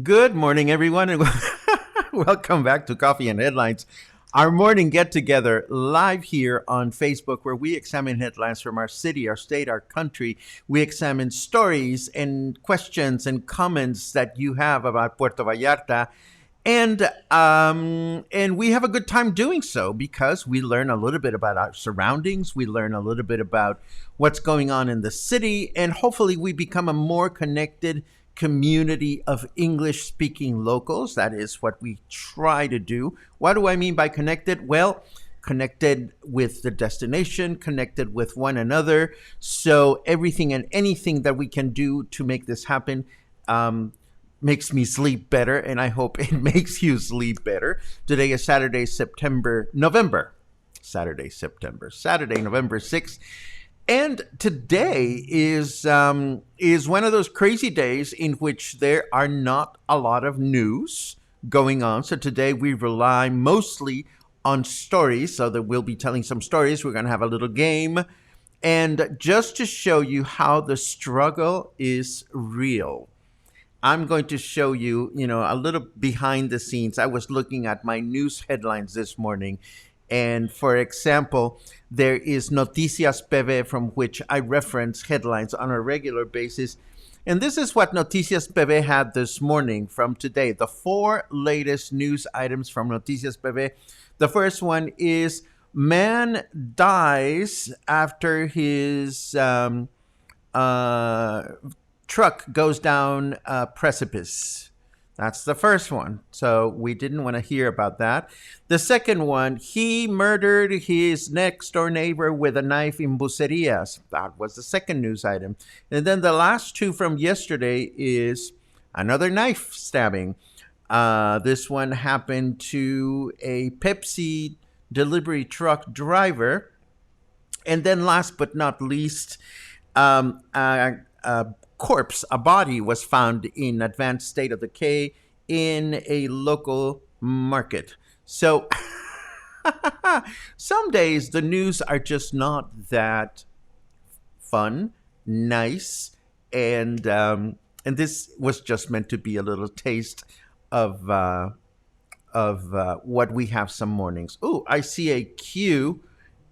Good morning, everyone, and welcome back to Coffee and Headlines, our morning get-together live here on Facebook, where we examine headlines from our city, our state, our country. We examine stories and questions and comments that you have about Puerto Vallarta, and we have a good time doing so because we learn a little bit about our surroundings. We learn a little bit about what's going on in the city, and hopefully we become a more connected community of English-speaking locals. That is what we try to do. What do I mean by connected? Well, connected with the destination, connected with one another. So everything and anything that we can do to make this happen makes me sleep better, and I hope it makes you sleep better. Today is Saturday, November 6th. And today is one of those crazy days in which there are not a lot of news going on. So today we rely mostly on stories, so that we'll be telling some stories. We're going to have a little game. And just to show you how the struggle is real, I'm going to show you, a little behind the scenes. I was looking at my news headlines this morning. And for example, there is Noticias PV, from which I reference headlines on a regular basis. And this is what Noticias PV had this morning from today. The 4 latest news items from Noticias PV. The first one is man dies after his truck goes down a precipice. That's the first one. So we didn't want to hear about that. The second one, he murdered his next door neighbor with a knife in Bucerias. That was the second news item. And then the last 2 from yesterday is another knife stabbing. This one happened to a Pepsi delivery truck driver. And then last but not least, corpse, a body was found in advanced state of decay in a local market. So some days the news are just not that fun, nice, and this was just meant to be a little taste of what we have some mornings. Oh, I see a queue.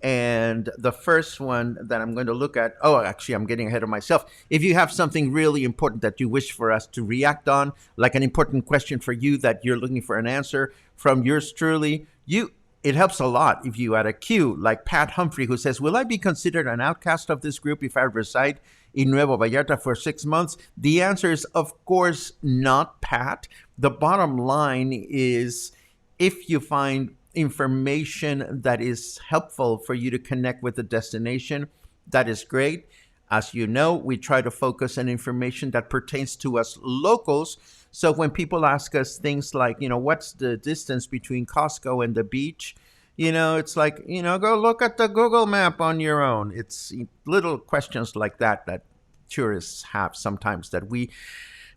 And the first one that I'm going to look at, actually, I'm getting ahead of myself. If you have something really important that you wish for us to react on, like an important question for you that you're looking for an answer from yours truly, it helps a lot if you add a queue, like Pat Humphrey, who says, will I be considered an outcast of this group if I reside in Nuevo Vallarta for 6 months? The answer is, of course, not, Pat. The bottom line is, if you find information that is helpful for you to connect with the destination, that is great. As you know, we try to focus on information that pertains to us locals. So when people ask us things like, what's the distance between Costco and the beach? It's like, go look at the Google map on your own. It's little questions like that tourists have sometimes that we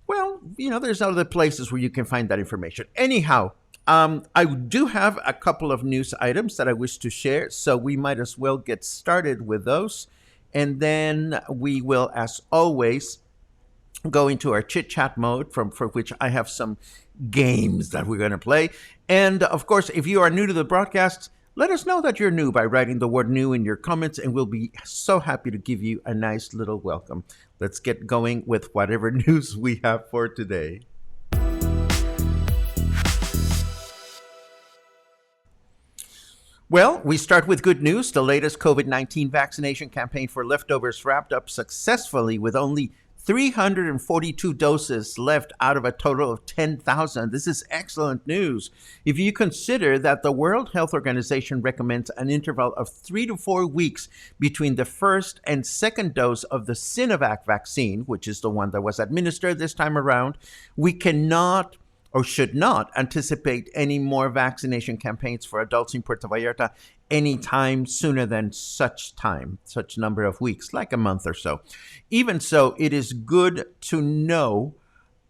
Well, there's other places where you can find that information. Anyhow, I do have a couple of news items that I wish to share, so we might as well get started with those. And then we will, as always, go into our chit chat mode for which I have some games that we're going to play. And of course, if you are new to the broadcast, let us know that you're new by writing the word new in your comments, and we'll be so happy to give you a nice little welcome. Let's get going with whatever news we have for today. Well, we start with good news. The latest COVID-19 vaccination campaign for leftovers wrapped up successfully with only 342 doses left out of a total of 10,000. This is excellent news. If you consider that the World Health Organization recommends an interval of 3 to 4 weeks between the first and second dose of the Sinovac vaccine, which is the one that was administered this time around, we cannot or should not anticipate any more vaccination campaigns for adults in Puerto Vallarta anytime sooner than such number of weeks, like a month or so. Even so, it is good to know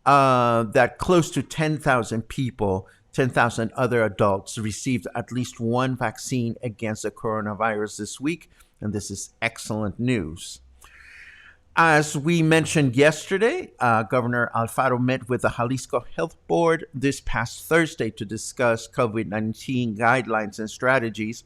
that close to 10,000 people, 10,000 other adults received at least one vaccine against the coronavirus this week, and this is excellent news. As we mentioned yesterday, Governor Alfaro met with the Jalisco Health Board this past Thursday to discuss COVID-19 guidelines and strategies.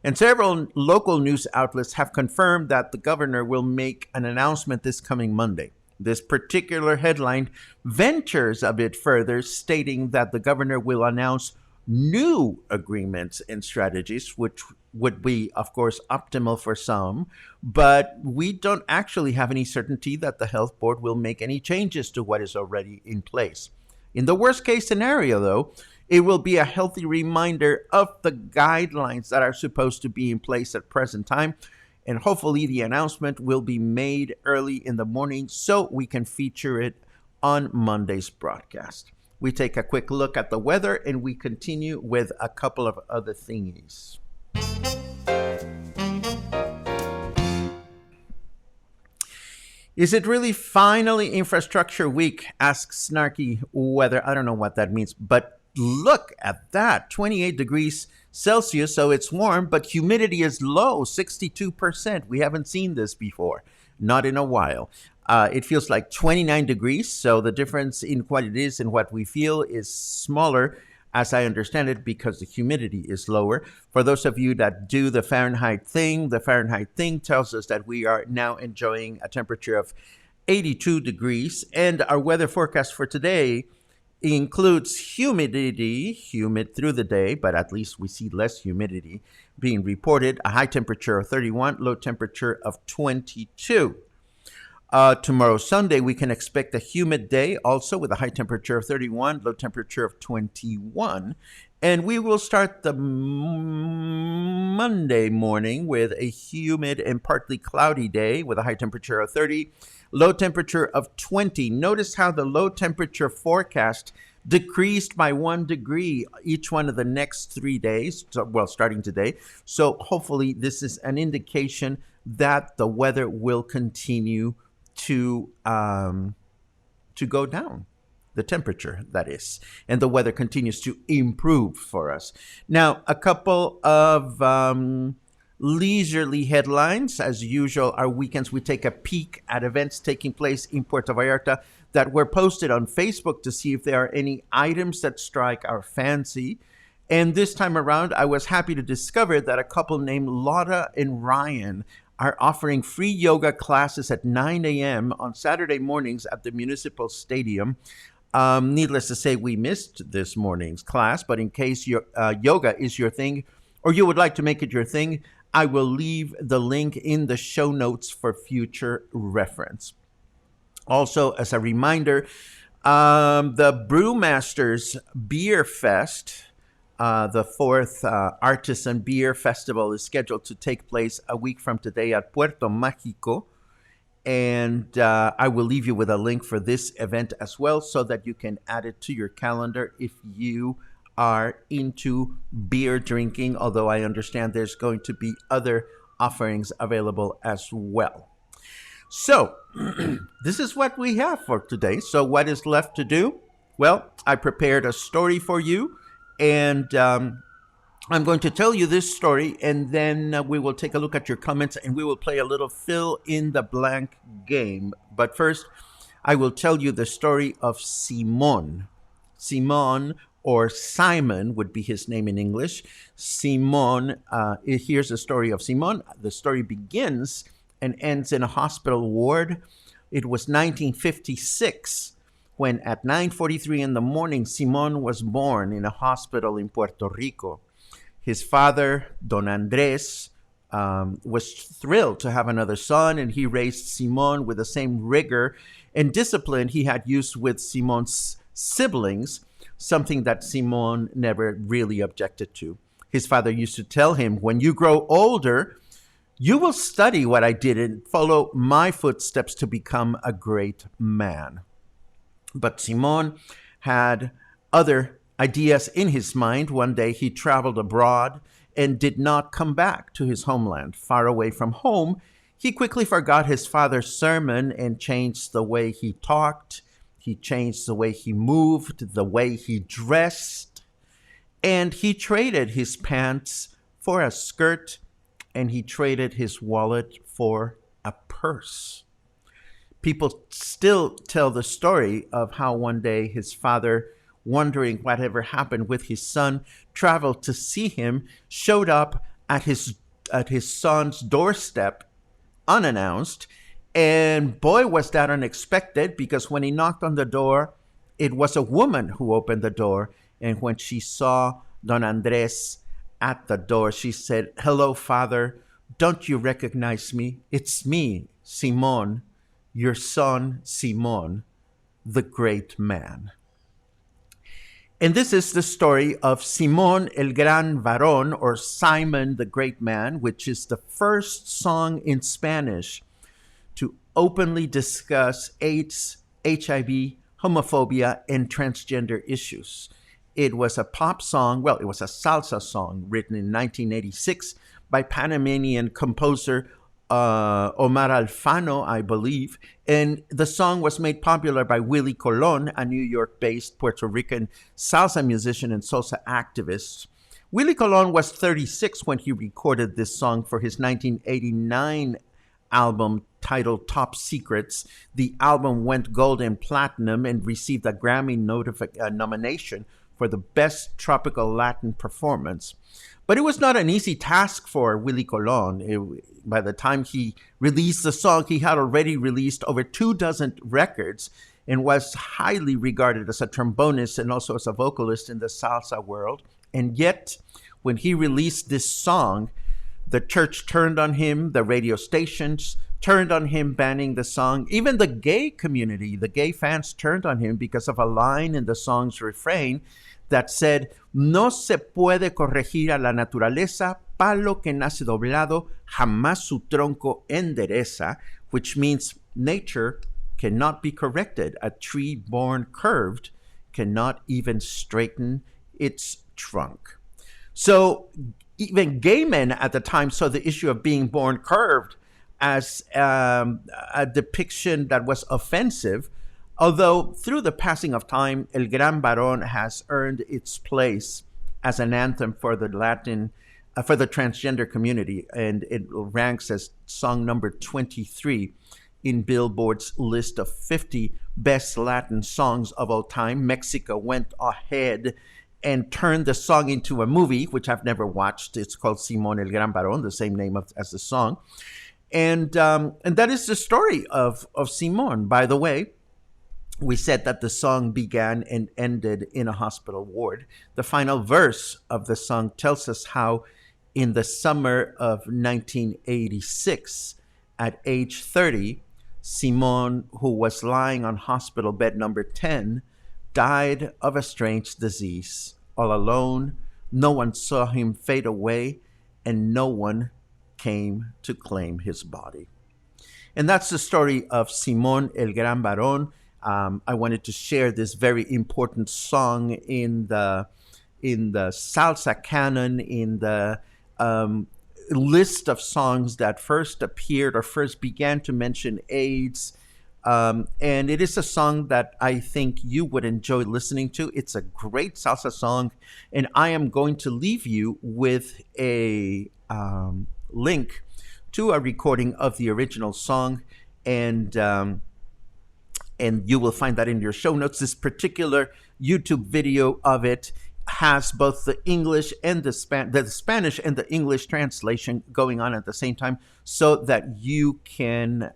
And several local news outlets have confirmed that the governor will make an announcement this coming Monday. This particular headline ventures a bit further, stating that the governor will announce new agreements and strategies, which would be, of course, optimal for some, but we don't actually have any certainty that the health board will make any changes to what is already in place. In the worst case scenario, though, it will be a healthy reminder of the guidelines that are supposed to be in place at present time, and hopefully the announcement will be made early in the morning so we can feature it on Monday's broadcast. We take a quick look at the weather and we continue with a couple of other thingies. Is it really finally infrastructure week? Asks Snarky Weather. I don't know what that means, but look at that. 28 degrees Celsius, so it's warm, but humidity is low, 62%. We haven't seen this before, not in a while. It feels like 29 degrees, so the difference in what it is and what we feel is smaller, as I understand it, because the humidity is lower. For those of you that do the Fahrenheit thing tells us that we are now enjoying a temperature of 82 degrees, and our weather forecast for today includes humidity, humid through the day, but at least we see less humidity being reported, a high temperature of 31, low temperature of 22. Tomorrow, Sunday, we can expect a humid day also with a high temperature of 31, low temperature of 21. And we will start the Monday morning with a humid and partly cloudy day with a high temperature of 30, low temperature of 20. Notice how the low temperature forecast decreased by 1 degree each one of the next 3 days, starting today. So hopefully this is an indication that the weather will continue to go down, the temperature, that is, and the weather continues to improve for us. Now, a couple of leisurely headlines. As usual, our weekends, we take a peek at events taking place in Puerto Vallarta that were posted on Facebook to see if there are any items that strike our fancy. And this time around, I was happy to discover that a couple named Lotta and Ryan are offering free yoga classes at 9 a.m. on Saturday mornings at the Municipal Stadium. Needless to say, we missed this morning's class, but in case yoga is your thing, or you would like to make it your thing, I will leave the link in the show notes for future reference. Also, as a reminder, the Brewmasters Beer Fest, the fourth Artisan Beer Festival, is scheduled to take place a week from today at Puerto Mágico. And I will leave you with a link for this event as well so that you can add it to your calendar if you are into beer drinking, although I understand there's going to be other offerings available as well. So, this is what we have for today. So, what is left to do? Well, I prepared a story for you, and I'm going to tell you this story, and then we will take a look at your comments and we will play a little fill in the blank game. But first, I will tell you the story of Simon. Simon, or Simon would be his name in English. Simon, here's the story of Simon. The story begins and ends in a hospital ward. It was 1956 when at 9:43 in the morning, Simon was born in a hospital in Puerto Rico. His father, Don Andrés, was thrilled to have another son, and he raised Simon with the same rigor and discipline he had used with Simon's siblings, something that Simon never really objected to. His father used to tell him, when you grow older, you will study what I did and follow my footsteps to become a great man. But Simon had other ideas in his mind. One day he traveled abroad and did not come back to his homeland. Far away from home, he quickly forgot his father's sermon and changed the way he talked. He changed the way he moved, the way he dressed, and he traded his pants for a skirt, and he traded his wallet for a purse. People still tell the story of how one day his father, wondering whatever happened with his son, traveled to see him, showed up at his son's doorstep unannounced, and boy, was that unexpected, because when he knocked on the door, it was a woman who opened the door, and when she saw Don Andres at the door, she said, "Hello, Father. Don't you recognize me? It's me, Simon, your son, Simon, the great man." And this is the story of Simón el Gran Varón, or Simon the Great Man, which is the first song in Spanish to openly discuss AIDS, HIV, homophobia, and transgender issues. It was a pop song, well, it was a salsa song written in 1986 by Panamanian composer Omar Alfaro, I believe. And the song was made popular by Willie Colón, a New York-based Puerto Rican salsa musician and salsa activist. Willie Colón was 36 when he recorded this song for his 1989 album titled Top Secrets. The album went gold and platinum and received a Grammy nomination for the Best Tropical Latin Performance. But it was not an easy task for Willie Colón. By the time he released the song, he had already released over 24 records and was highly regarded as a trombonist and also as a vocalist in the salsa world. And yet, when he released this song, the church turned on him, the radio stations turned on him, banning the song. Even the gay community, the gay fans turned on him because of a line in the song's refrain that said, "No se puede corregir a la naturaleza, palo que nace doblado, jamás su tronco endereza," which means nature cannot be corrected. A tree born curved cannot even straighten its trunk. So even gay men at the time saw the issue of being born curved as a depiction that was offensive, although through the passing of time, El Gran Varon has earned its place as an anthem for the for the transgender community, and it ranks as song number 23 in Billboard's list of 50 best Latin songs of all time. Mexico went ahead and turned the song into a movie, which I've never watched. It's called Simón el Gran Varón, the same name as the song. And that is the story of Simón. By the way, we said that the song began and ended in a hospital ward. The final verse of the song tells us how in the summer of 1986, at age 30, Simón, who was lying on hospital bed number 10, died of a strange disease. All alone, no one saw him fade away, and no one came to claim his body. And that's the story of Simón el Gran Varón. I wanted to share this very important song in the salsa canon, in the list of songs that first appeared or first began to mention AIDS. And it is a song that I think you would enjoy listening to. It's a great salsa song. And I am going to leave you with a link to a recording of the original song. And you will find that in your show notes. This particular YouTube video of it has both the English and the Spanish and the English translation going on at the same time, so that you can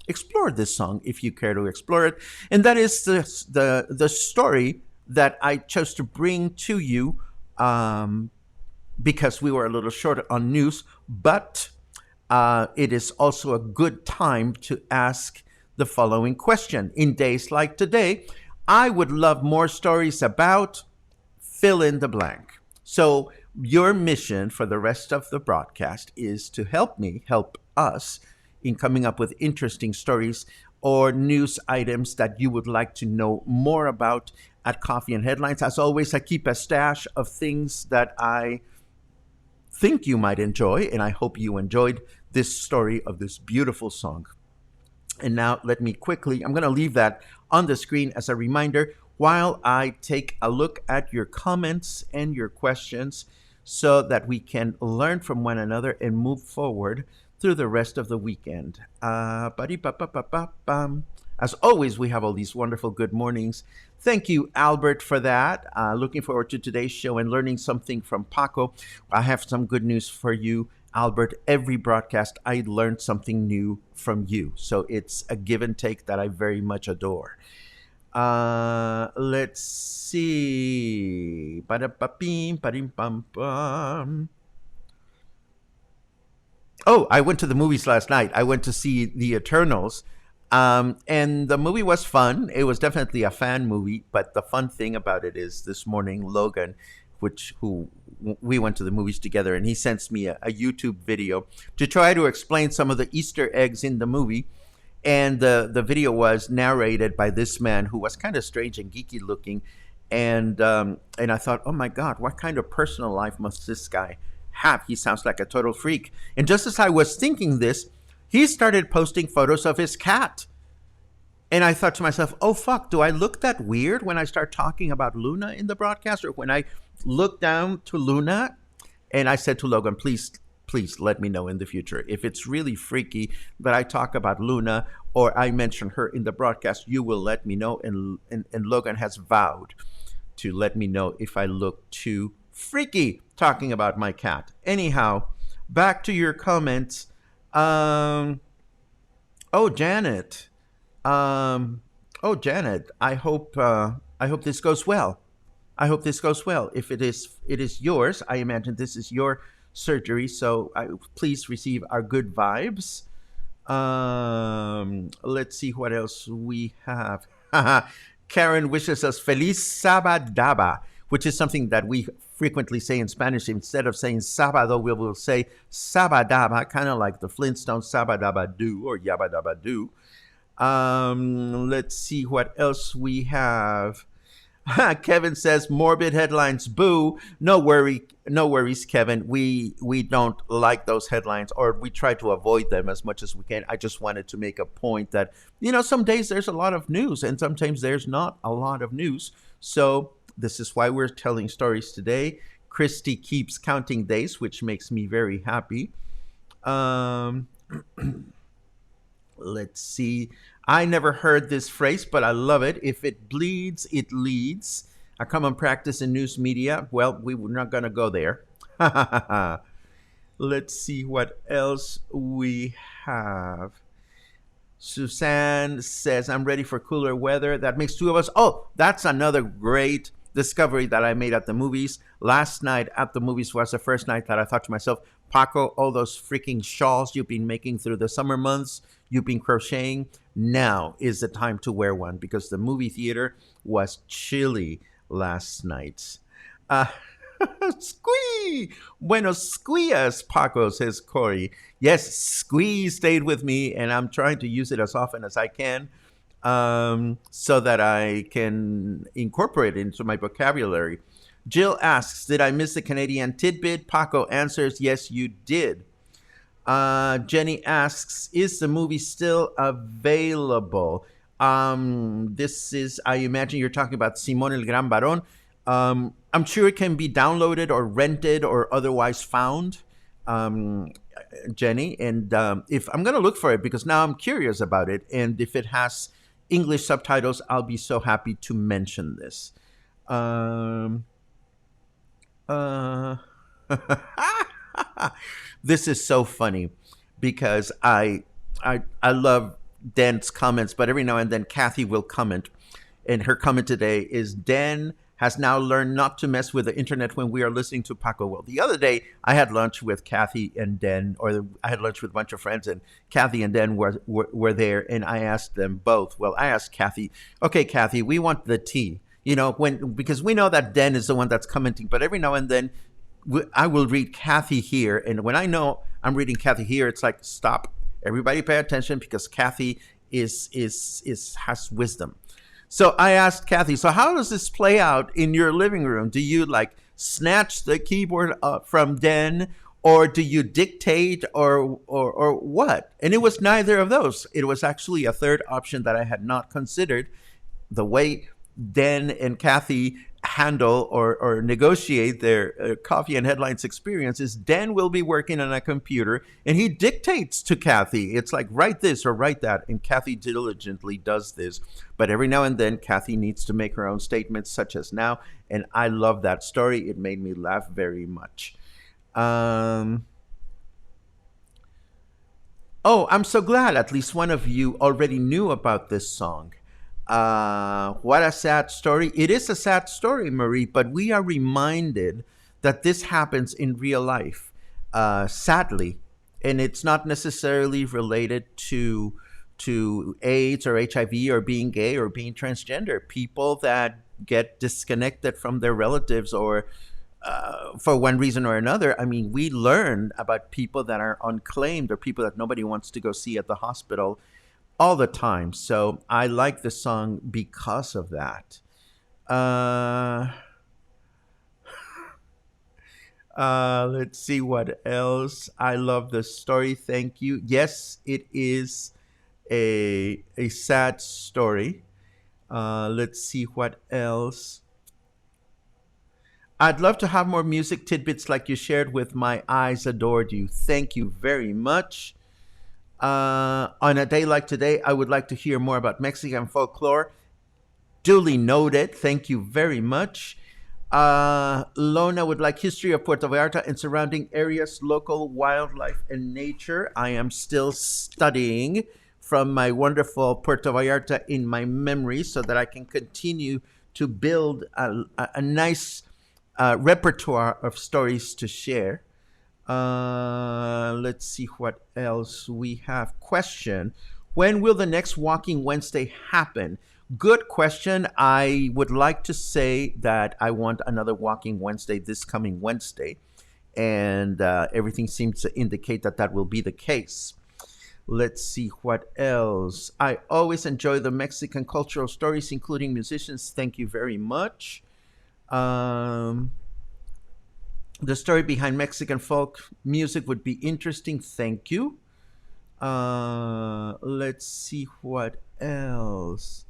explore this song if you care to explore it. And that is the story that I chose to bring to you, because we were a little short on news, but it is also a good time to ask the following question. In days like today, I would love more stories about fill in the blank. So your mission for the rest of the broadcast is to help us in coming up with interesting stories or news items that you would like to know more about at Coffee and Headlines. As always, I keep a stash of things that I think you might enjoy, and I hope you enjoyed this story of this beautiful song. And now let me quickly, I'm going to leave that on the screen as a reminder while I take a look at your comments and your questions, so that we can learn from one another and move forward through the rest of the weekend. As always, we have all these wonderful good mornings. Thank you, Albert, for that. Looking forward to today's show and learning something from Paco. I have some good news for you, Albert. Every broadcast, I learned something new from you. So it's a give and take that I very much adore. Let's see. Oh, I went to the movies last night. I went to see The Eternals. And the movie was fun. It was definitely a fan movie. But the fun thing about it is this morning, Logan, who we went to the movies together, and he sends me a YouTube video to try to explain some of the Easter eggs in the movie. And the video was narrated by this man who was kind of strange and geeky looking. And I thought, oh my God, what kind of personal life must this guy have? He sounds like a total freak. And just as I was thinking this, he started posting photos of his cat. And I thought to myself, oh fuck, do I look that weird when I start talking about Luna in the broadcast, or when I look down to Luna? And I said to Logan, please let me know in the future. If it's really freaky that I talk about Luna or I mention her in the broadcast, you will let me know. And Logan has vowed to let me know if I look too freaky talking about my cat. Anyhow, back to your comments. Janet. Janet, I hope this goes well. I hope this goes well. If it is yours, I imagine this is your surgery, so please receive our good vibes. Let's see what else we have. Karen wishes us Feliz Sabadaba, which is something that we frequently say in Spanish. Instead of saying Sabado, we will say Sabadaba, kind of like the Flintstones, Sabadaba do or Yabadaba do. Let's see what else we have. Kevin says, morbid headlines, boo. No worries, Kevin. We don't like those headlines, or we try to avoid them as much as we can. I just wanted to make a point that, some days there's a lot of news and sometimes there's not a lot of news. So this is why we're telling stories today. Christy keeps counting days, which makes me very happy. Let's see. I never heard this phrase, but I love it. If it bleeds, it leads. A common practice in news media. Well, we're not going to go there. Let's see what else we have. Suzanne says, I'm ready for cooler weather. That makes two of us. Oh, that's another great discovery that I made at the movies. Last night at the movies was the first night that I thought to myself, Paco, all those freaking shawls you've been making through the summer months, you've been crocheting, now is the time to wear one, because the movie theater was chilly last night. Squee! Buenos squeeze, Paco, says Corey. Yes, squeeze stayed with me, and I'm trying to use it as often as I can, so that I can incorporate it into my vocabulary. Jill asks, did I miss the Canadian tidbit? Paco answers, yes, you did. Jenny asks, is the movie still available? This is, I imagine you're talking about Simón el Gran Varón. I'm sure it can be downloaded or rented or otherwise found, Jenny. And if I'm going to look for it because now I'm curious about it. And if it has English subtitles, I'll be so happy to mention this. Uh, this is so funny because I love Dan's comments, but every now and then Kathy will comment, and her comment today is Dan has now learned not to mess with the internet when we are listening to Paco. Well, the other day I had lunch with Kathy and Dan, I had lunch with a bunch of friends, and Kathy and Dan were there, and I asked them both. Well, I asked Kathy, okay, Kathy, we want the tea. Because we know that Dan is the one that's commenting, but every now and then I will read Kathy here, and when I know I'm reading Kathy here, it's like, stop, everybody pay attention, because Kathy has wisdom. So I asked Kathy, so how does this play out in your living room? Do you like snatch the keyboard from Dan, or do you dictate, or what? And it was neither of those. It was actually a third option that I had not considered. The way Dan and Kathy handle or negotiate their coffee and headlines experiences, Dan will be working on a computer and he dictates to Kathy. It's like, write this or write that. And Kathy diligently does this. But every now and then, Kathy needs to make her own statements, such as now. And I love that story. It made me laugh very much. Oh, I'm so glad at least one of you already knew about this song. What a sad story. It is a sad story, Marie, but we are reminded that this happens in real life, sadly. And it's not necessarily related to AIDS or HIV or being gay or being transgender. People that get disconnected from their relatives or for one reason or another. I mean, we learn about people that are unclaimed or people that nobody wants to go see at the hospital all the time. So I like the song because of that. Let's see what else. I love the story. Thank you. Yes, it is a sad story. Let's see what else. I'd love to have more music tidbits like you shared with My Eyes Adored You. Thank you very much. On a day like today, I would like to hear more about Mexican folklore. Duly noted. Thank you very much. Lona would like history of Puerto Vallarta and surrounding areas, local wildlife and nature. I am still studying from my wonderful Puerto Vallarta in my memory so that I can continue to build a nice repertoire of stories to share. Let's see what else we have. Question: when will the next Walking Wednesday happen? Good question. I would like to say that I want another Walking Wednesday this coming Wednesday, and everything seems to indicate that that will be the case. Let's see what else. I always enjoy the Mexican cultural stories, including musicians. Thank you very much. The story behind Mexican folk music would be interesting. Thank you. Let's see what else.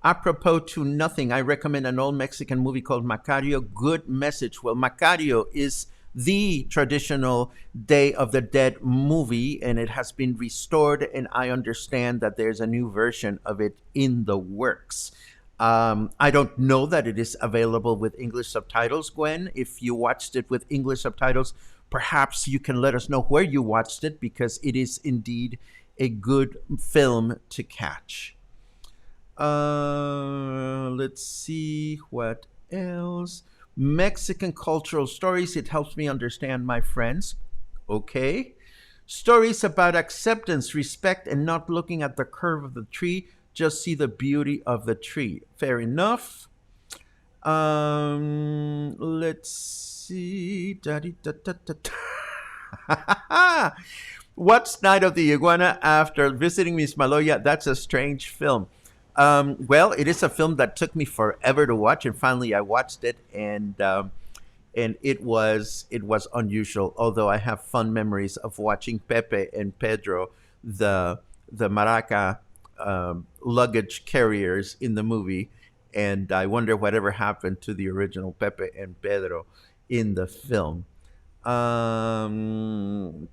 Apropos to nothing, I recommend an old Mexican movie called Macario. Good message. Well, Macario is the traditional Day of the Dead movie, and it has been restored, and I understand that there's a new version of it in the works. I don't know that it is available with English subtitles, Gwen. If you watched it with English subtitles, perhaps you can let us know where you watched it, because it is indeed a good film to catch. Let's see what else. Mexican cultural stories. It helps me understand my friends. Okay. Stories about acceptance, respect, and not looking at the curve of the tree. Just see the beauty of the tree. Fair enough. Let's see. What's Night of the Iguana after visiting Miss Maloya? That's a strange film. Well, it is a film that took me forever to watch, and finally I watched it, and it was unusual. Although I have fun memories of watching Pepe and Pedro, the maraca luggage carriers in the movie, and I wonder whatever happened to the original Pepe and Pedro in the film. Um,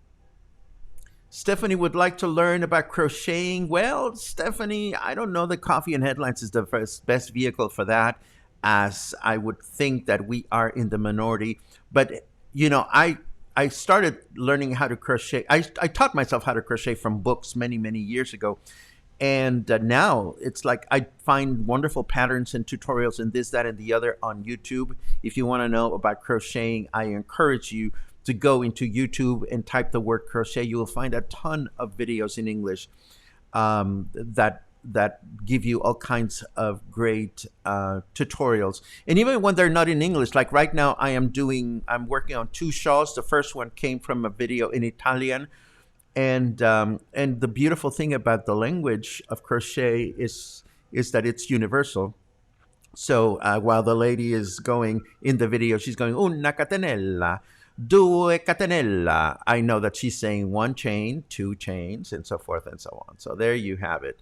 Stephanie would like to learn about crocheting. Well, Stephanie, I don't know that Coffee and Headlines is the best vehicle for that, as I would think that we are in the minority. But, I started learning how to crochet. I taught myself how to crochet from books many, many years ago. And now it's like I find wonderful patterns and tutorials and this, that, and the other on YouTube. If you want to know about crocheting, I encourage you to go into YouTube and type the word crochet. You will find a ton of videos in English that give you all kinds of great tutorials. And even when they're not in English, like right now, I'm working on two shawls. The first one came from a video in Italian, and the beautiful thing about the language of crochet is that it's universal. So while the lady is going in the video, she's going una catenella, due catenella. I know that she's saying one chain, two chains, and so forth and so on. So there you have it.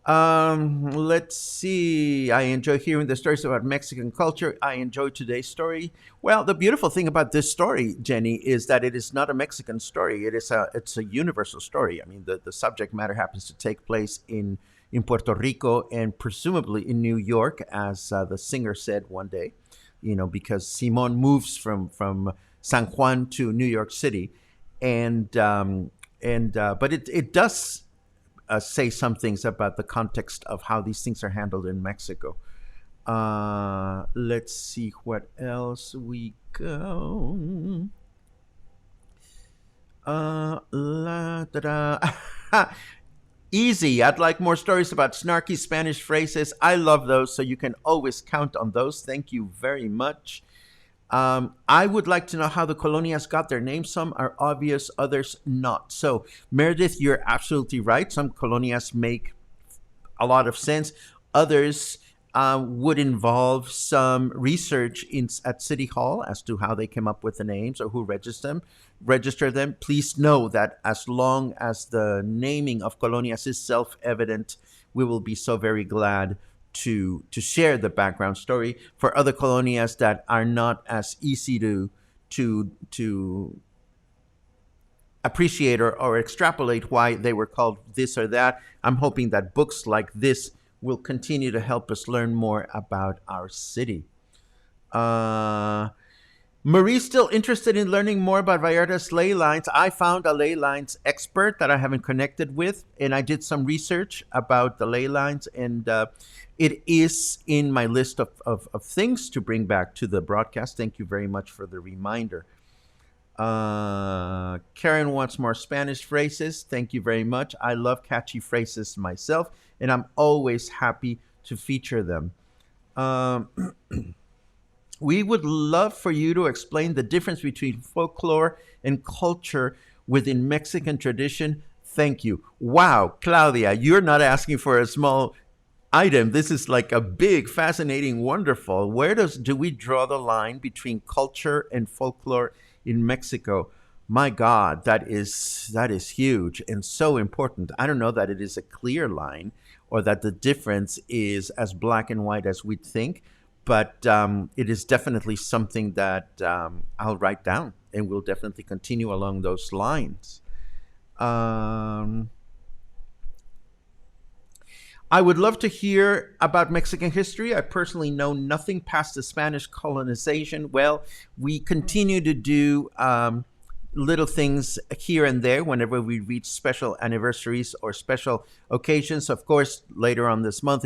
Let's see. I enjoy hearing the stories about Mexican culture. I enjoy today's story. Well, the beautiful thing about this story, Jenny, is that it is not a Mexican story. It's a universal story. I mean, the subject matter happens to take place in Puerto Rico and presumably in New York, as the singer said one day. Because Simon moves from San Juan to New York City, but it does say some things about the context of how these things are handled in Mexico. Let's see what else we go. La, da, da. Easy. I'd like more stories about snarky Spanish phrases. I love those, so you can always count on those. Thank you very much. I would like to know how the colonias got their name. Some are obvious, others not. So, Meredith, you're absolutely right. Some colonias make a lot of sense. Others would involve some research at City Hall as to how they came up with the names or who register them. Please know that as long as the naming of colonias is self-evident, we will be so very glad to share the background story. For other colonias that are not as easy to appreciate or extrapolate why they were called this or that, I'm hoping that books like this will continue to help us learn more about our city. Marie's still interested in learning more about Vallarta's ley lines. I found a ley lines expert that I haven't connected with, and I did some research about the ley lines, and it is in my list of things to bring back to the broadcast. Thank you very much for the reminder. Karen wants more Spanish phrases. Thank you very much. I love catchy phrases myself, and I'm always happy to feature them. We would love for you to explain the difference between folklore and culture within Mexican tradition. Thank you. Wow, Claudia, you're not asking for a small item. This is like a big, fascinating, wonderful. Where do we draw the line between culture and folklore in Mexico? My God, that is huge and so important. I don't know that it is a clear line or that the difference is as black and white as we'd think. But it is definitely something that I'll write down, and we'll definitely continue along those lines. I would love to hear about Mexican history. I personally know nothing past the Spanish colonization. Well, we continue to do little things here and there whenever we reach special anniversaries or special occasions. Of course, later on this month,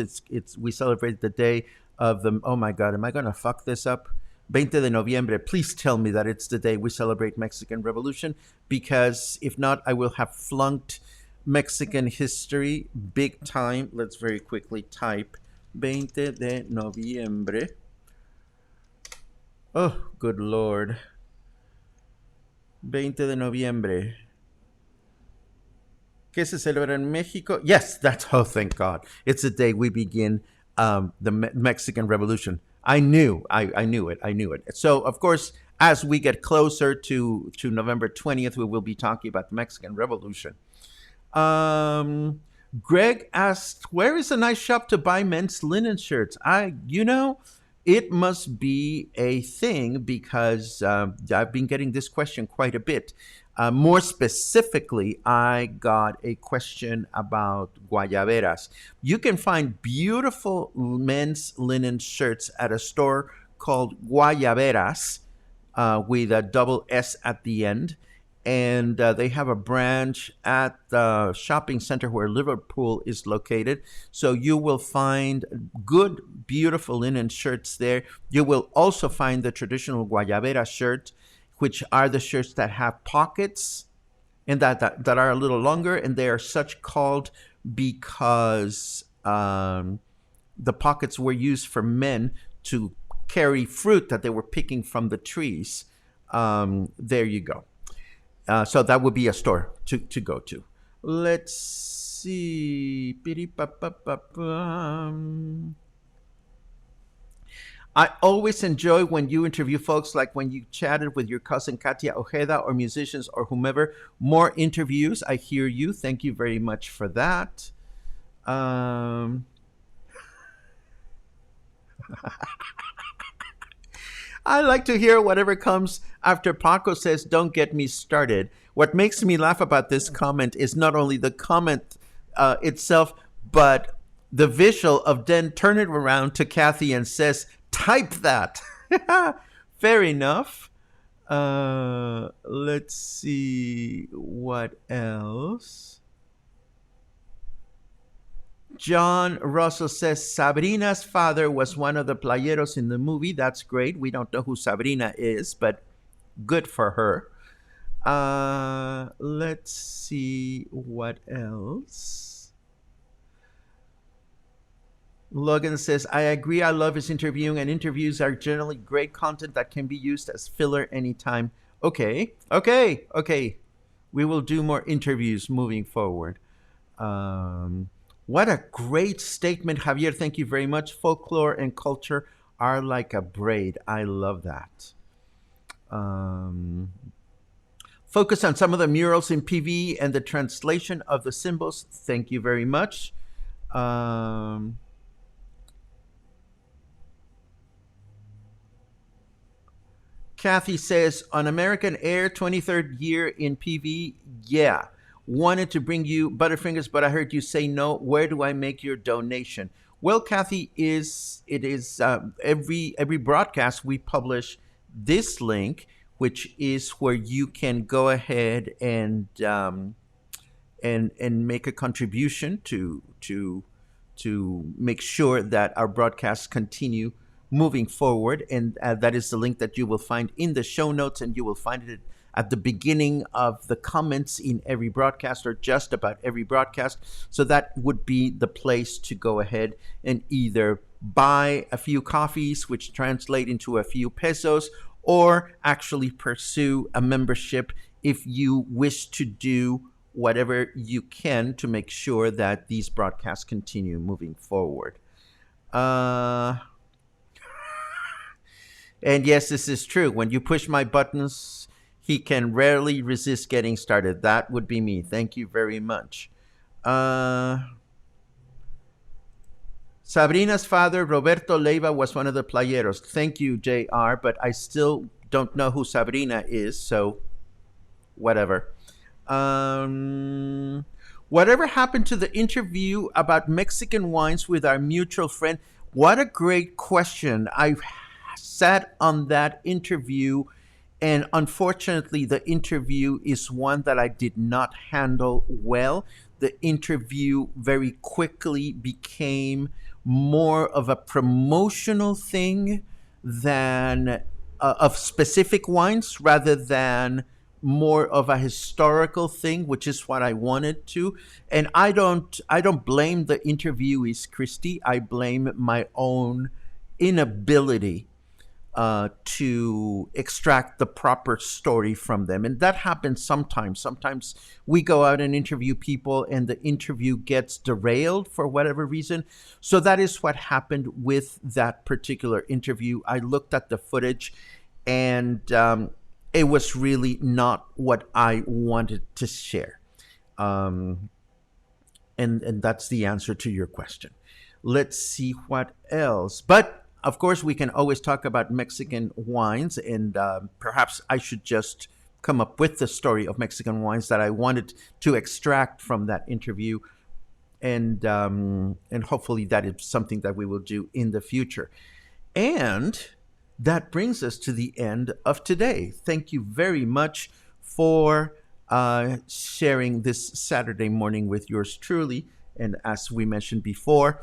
we celebrate the day of the, oh my God, am I going to fuck this up? 20 de noviembre. Please tell me that it's the day we celebrate Mexican Revolution, because if not, I will have flunked Mexican history big time. Let's very quickly type 20 de noviembre. Oh, good Lord. 20 de noviembre. ¿Qué se celebra en Mexico? Yes, that's, oh, thank God. It's the day we begin the Mexican Revolution. I knew it. So, of course, as we get closer to November 20th, we will be talking about the Mexican Revolution. Um, Greg asked, "Where is a nice shop to buy men's linen shirts?" It must be a thing because I've been getting this question quite a bit. More specifically, I got a question about guayaberas. You can find beautiful men's linen shirts at a store called Guayaberas with a double S at the end. And they have a branch at the shopping center where Liverpool is located. So you will find good, beautiful linen shirts there. You will also find the traditional guayabera shirt, which are the shirts that have pockets and that are a little longer. And they are such called because the pockets were used for men to carry fruit that they were picking from the trees. There you go. So that would be a store to go to. Let's see. I always enjoy when you interview folks, like when you chatted with your cousin Katia Ojeda or musicians or whomever. More interviews. I hear you. Thank you very much for that. I like to hear whatever comes after Paco says, "Don't get me started." What makes me laugh about this comment is not only the comment itself, but the visual of then turn it around to Kathy and says, "Type that." Fair enough. Let's see what else. John Russell says Sabrina's father was one of the playeros in the movie. That's great. We don't know who Sabrina is, but good for her. Let's see what else. Logan says, "I agree. I love his interviewing, and interviews are generally great content that can be used as filler anytime." Okay. We will do more interviews moving forward. What a great statement, Javier. Thank you very much. Folklore and culture are like a braid. I love that. Focus on some of the murals in PV and the translation of the symbols. Thank you very much. Kathy says, on American Air, 23rd year in PV, yeah. Wanted to bring you Butterfingers, but I heard you say no. Where do I make your donation? Well, Kathy, it is every broadcast we publish this link, which is where you can go ahead and make a contribution to make sure that our broadcasts continue moving forward. And that is the link that you will find in the show notes, and you will find it at the beginning of the comments in every broadcast, or just about every broadcast. So that would be the place to go ahead and either buy a few coffees, which translate into a few pesos, or actually pursue a membership if you wish to do whatever you can to make sure that these broadcasts continue moving forward. And yes, this is true. When you push my buttons, he can rarely resist getting started. That would be me. Thank you very much. Sabrina's father, Roberto Leiva, was one of the playeros. Thank you, JR, but I still don't know who Sabrina is, so whatever. Whatever happened to the interview about Mexican wines with our mutual friend? What a great question. I sat on that interview, and unfortunately, the interview is one that I did not handle well. The interview very quickly became more of a promotional thing than of specific wines, rather than more of a historical thing, which is what I wanted to. And I don't blame the interviewees, Christy. I blame my own inability to extract the proper story from them. And that happens sometimes. Sometimes we go out and interview people and the interview gets derailed for whatever reason. So that is what happened with that particular interview. I looked at the footage and it was really not what I wanted to share. And that's the answer to your question. Let's see what else. But of course, we can always talk about Mexican wines, and perhaps I should just come up with the story of Mexican wines that I wanted to extract from that interview, and hopefully that is something that we will do in the future. And that brings us to the end of today. Thank you very much for sharing this Saturday morning with yours truly. And as we mentioned before,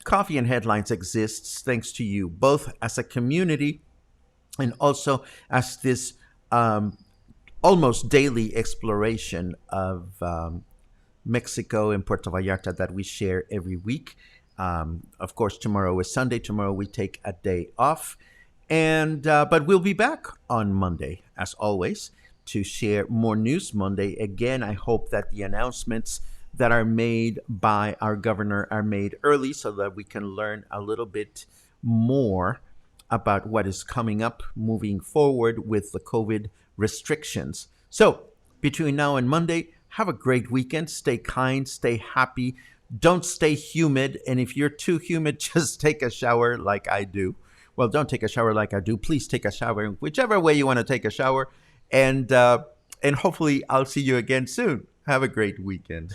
Coffee and Headlines exists thanks to you, both as a community and also as this almost daily exploration of Mexico and Puerto Vallarta that we share every week. Of course, tomorrow is Sunday. Tomorrow we take a day off, and but we'll be back on Monday, as always, to share more news. Monday, again, I hope that the announcements that are made by our governor are made early so that we can learn a little bit more about what is coming up moving forward with the COVID restrictions. So between now and Monday, have a great weekend. Stay kind, stay happy. Don't stay humid. And if you're too humid, just take a shower like I do. Well, don't take a shower like I do. Please take a shower, whichever way you want to take a shower. And hopefully I'll see you again soon. Have a great weekend.